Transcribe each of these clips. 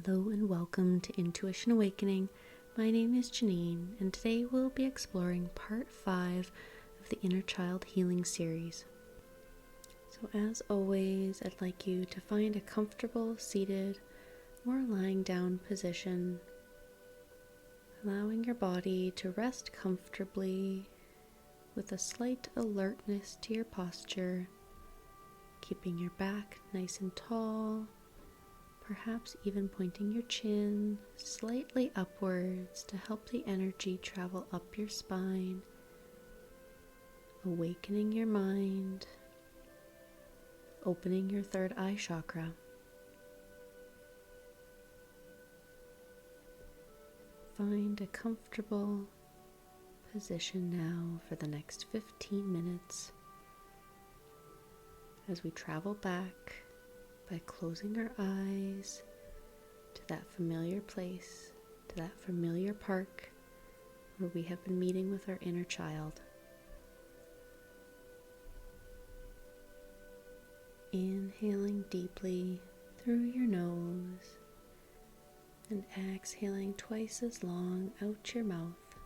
Hello and welcome to Intuition Awakening. My name is Janine, and today we'll be exploring part 5 of the Inner Child Healing series. So as always, I'd like you to find a comfortable seated or lying down position, allowing your body to rest comfortably with a slight alertness to your posture, keeping your back nice and tall, perhaps even pointing your chin slightly upwards to help the energy travel up your spine, awakening your mind, opening your third eye chakra. Find a comfortable position now for the next 15 minutes as we travel back by closing our eyes to that familiar place, to that familiar park where we have been meeting with our inner child. Inhaling deeply through your nose and exhaling twice as long out your mouth,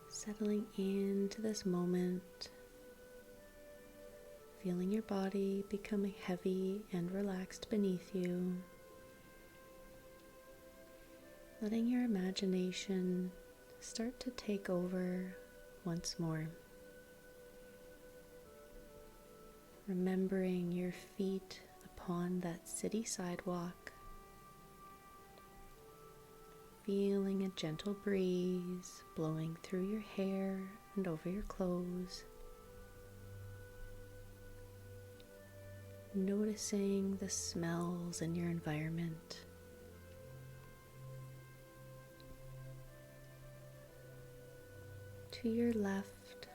settling into this moment, feeling your body becoming heavy and relaxed beneath you, letting your imagination start to take over once more. Remembering your feet upon that city sidewalk, feeling a gentle breeze blowing through your hair and over your clothes. Noticing the smells in your environment. To your left,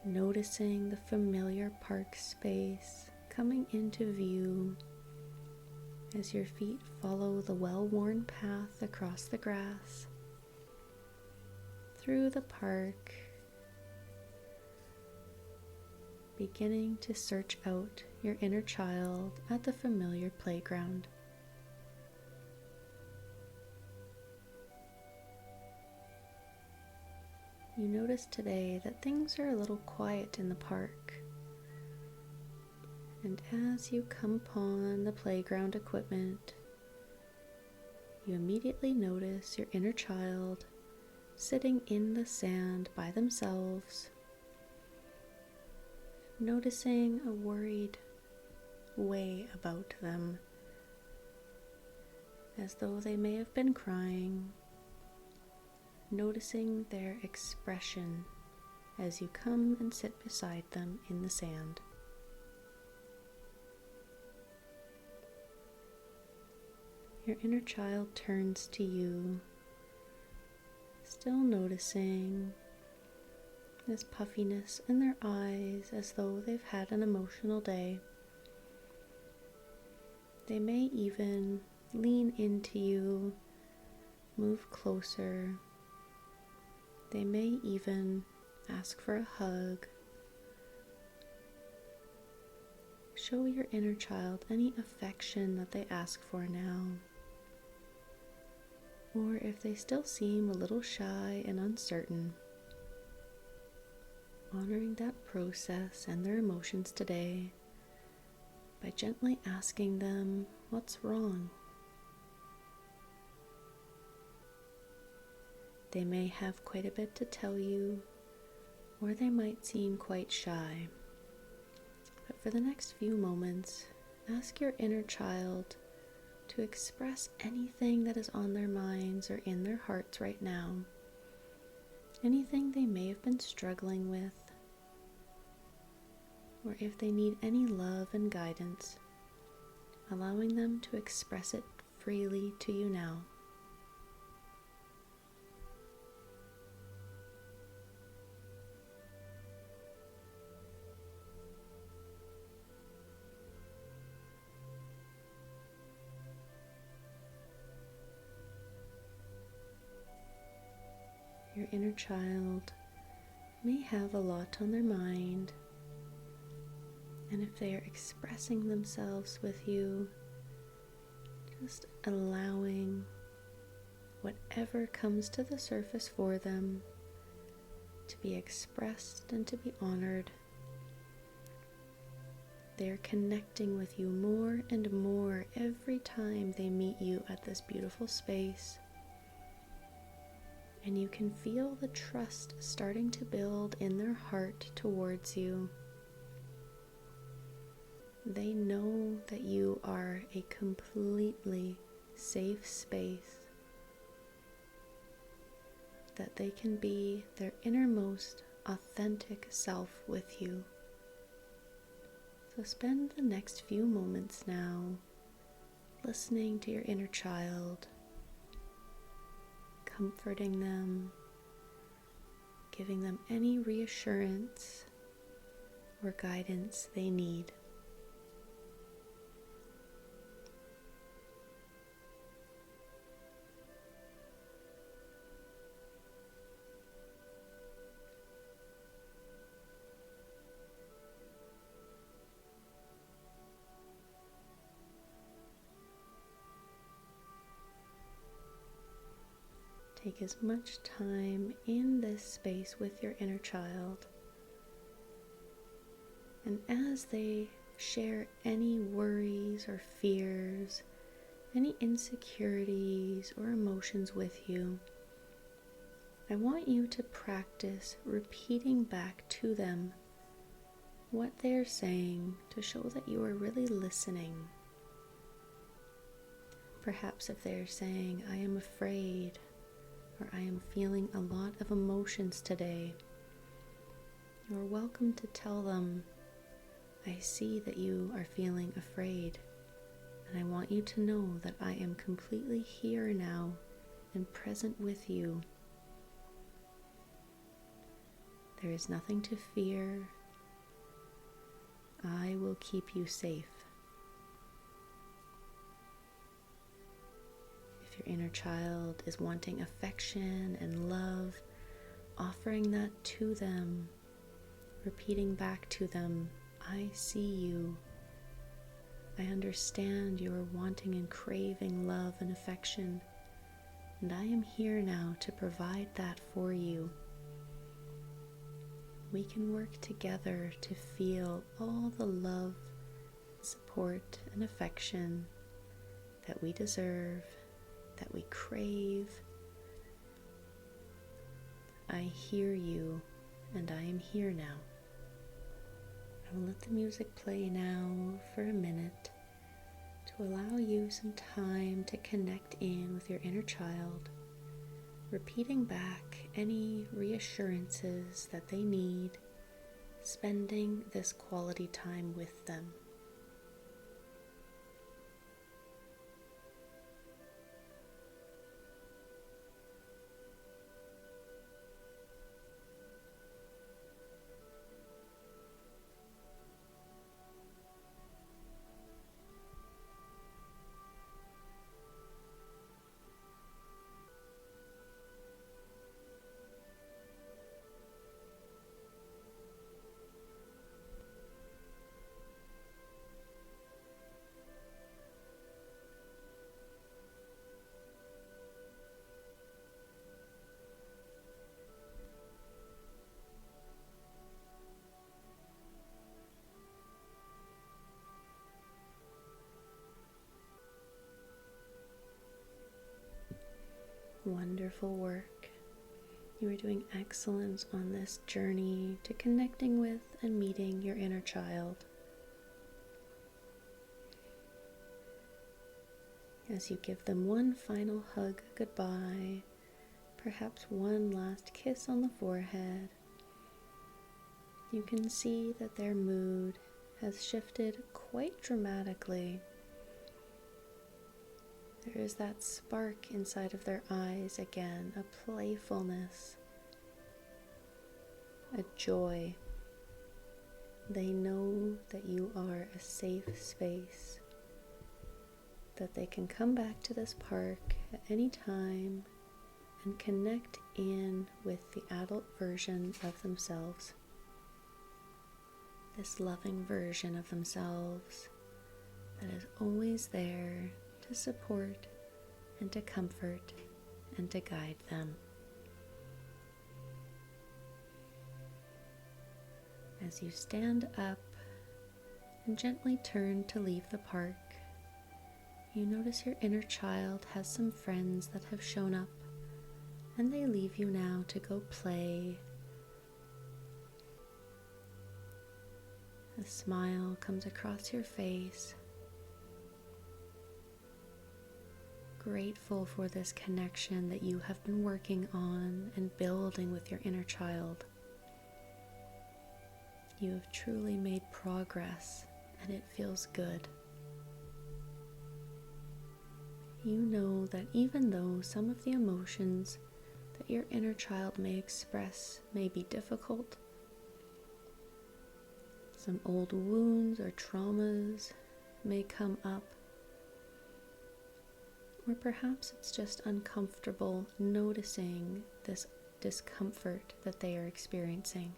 noticing the familiar park space coming into view as your feet follow the well-worn path across the grass, through the park, beginning to search out your inner child at the familiar playground. You notice today that things are a little quiet in the park, and as you come upon the playground equipment, you immediately notice your inner child sitting in the sand by themselves, noticing a worried way about them, as though they may have been crying, noticing their expression as you come and sit beside them in the sand. Your inner child turns to you, still noticing this puffiness in their eyes as though they've had an emotional day. They may even lean into you, move closer. They may even ask for a hug. Show your inner child any affection that they ask for now. Or if they still seem a little shy and uncertain, honoring that process and their emotions today by gently asking them what's wrong. They may have quite a bit to tell you, or they might seem quite shy. But for the next few moments, ask your inner child to express anything that is on their minds or in their hearts right now. Anything they may have been struggling with, or if they need any love and guidance, allowing them to express it freely to you now. Your inner child may have a lot on their mind, and if they are expressing themselves with you, just allowing whatever comes to the surface for them to be expressed and to be honored. They're connecting with you more and more every time they meet you at this beautiful space. And you can feel the trust starting to build in their heart towards you. They know that you are a completely safe space, that they can be their innermost authentic self with you. So spend the next few moments now listening to your inner child, comforting them, giving them any reassurance or guidance they need. Take as much time in this space with your inner child. And as they share any worries or fears, any insecurities or emotions with you, I want you to practice repeating back to them what they're saying to show that you are really listening. Perhaps if they're saying, "I am afraid," or "I am feeling a lot of emotions today," you're welcome to tell them, "I see that you are feeling afraid, and I want you to know that I am completely here now and present with you. There is nothing to fear. I will keep you safe." If your inner child is wanting affection and love, offering that to them, repeating back to them, "I see you. I understand you are wanting and craving love and affection, and I am here now to provide that for you." We can work together to feel all the love, support, and affection that we deserve, that we crave. I hear you, and I am here now. I will let the music play now for a minute to allow you some time to connect in with your inner child, repeating back any reassurances that they need, spending this quality time with them. Wonderful work. You are doing excellent on this journey to connecting with and meeting your inner child. As you give them one final hug goodbye, perhaps one last kiss on the forehead, you can see that their mood has shifted quite dramatically. There is that spark inside of their eyes again, a playfulness, a joy. They know that you are a safe space, that they can come back to this park at any time and connect in with the adult version of themselves, this loving version of themselves that is always there to to support and to comfort and to guide them. As you stand up and gently turn to leave the park, you notice your inner child has some friends that have shown up, and they leave you now to go play. A smile comes across your face, grateful for this connection that you have been working on and building with your inner child. You have truly made progress, and it feels good. You know that even though some of the emotions that your inner child may express may be difficult, some old wounds or traumas may come up, or perhaps it's just uncomfortable noticing this discomfort that they are experiencing.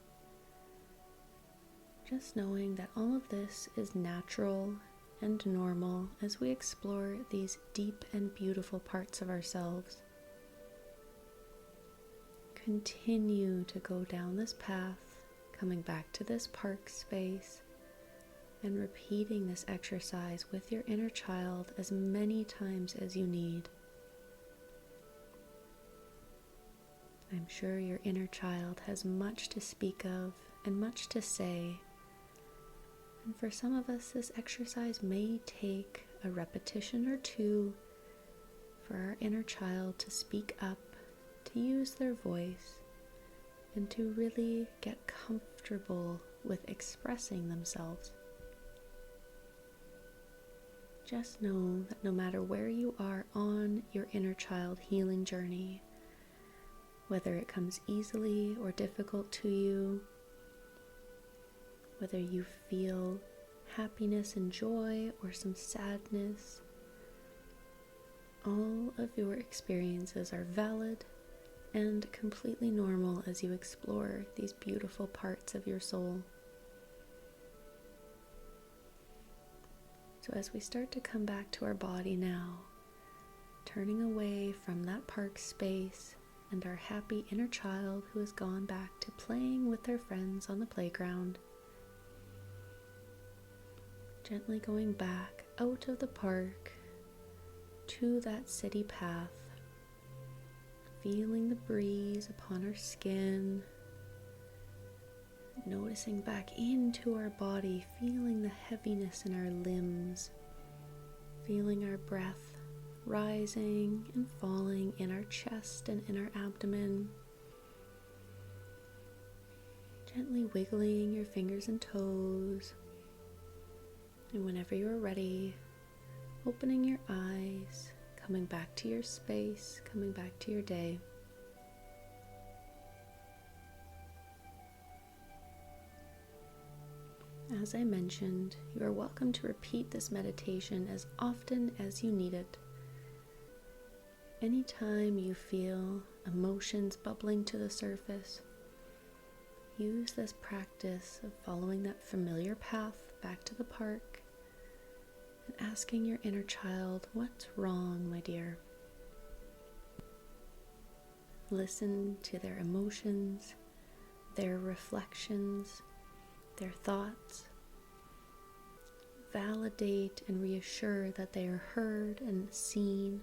Just knowing that all of this is natural and normal as we explore these deep and beautiful parts of ourselves. Continue to go down this path, coming back to this park space and repeating this exercise with your inner child as many times as you need. I'm sure your inner child has much to speak of and much to say. And for some of us, this exercise may take a repetition or two for our inner child to speak up, to use their voice, and to really get comfortable with expressing themselves. Just know that no matter where you are on your inner child healing journey, whether it comes easily or difficult to you, whether you feel happiness and joy or some sadness, all of your experiences are valid and completely normal as you explore these beautiful parts of your soul. So as we start to come back to our body now, turning away from that park space and our happy inner child who has gone back to playing with their friends on the playground, gently going back out of the park to that city path, feeling the breeze upon our skin, noticing back into our body, feeling the heaviness in our limbs, feeling our breath rising and falling in our chest and in our abdomen, gently wiggling your fingers and toes. And whenever you are ready, opening your eyes, coming back to your space, coming back to your day. As I mentioned, you are welcome to repeat this meditation as often as you need it. Anytime you feel emotions bubbling to the surface, use this practice of following that familiar path back to the park and asking your inner child, "What's wrong, my dear?" Listen to their emotions, their reflections, their thoughts. Validate and reassure that they are heard and seen,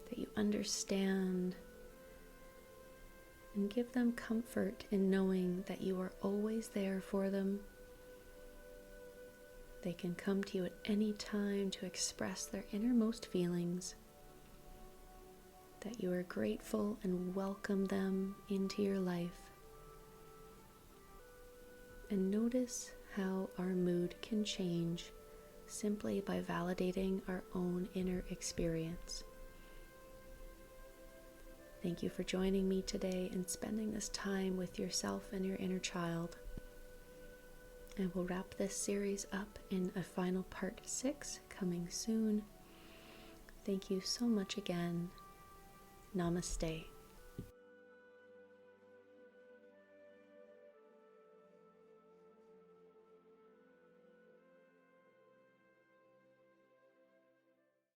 that you understand, and give them comfort in knowing that you are always there for them. They can come to you at any time to express their innermost feelings, that you are grateful and welcome them into your life. And notice how our mood can change simply by validating our own inner experience. Thank you for joining me today and spending this time with yourself and your inner child. And we'll wrap this series up in a final part 6 coming soon. Thank you so much again. Namaste.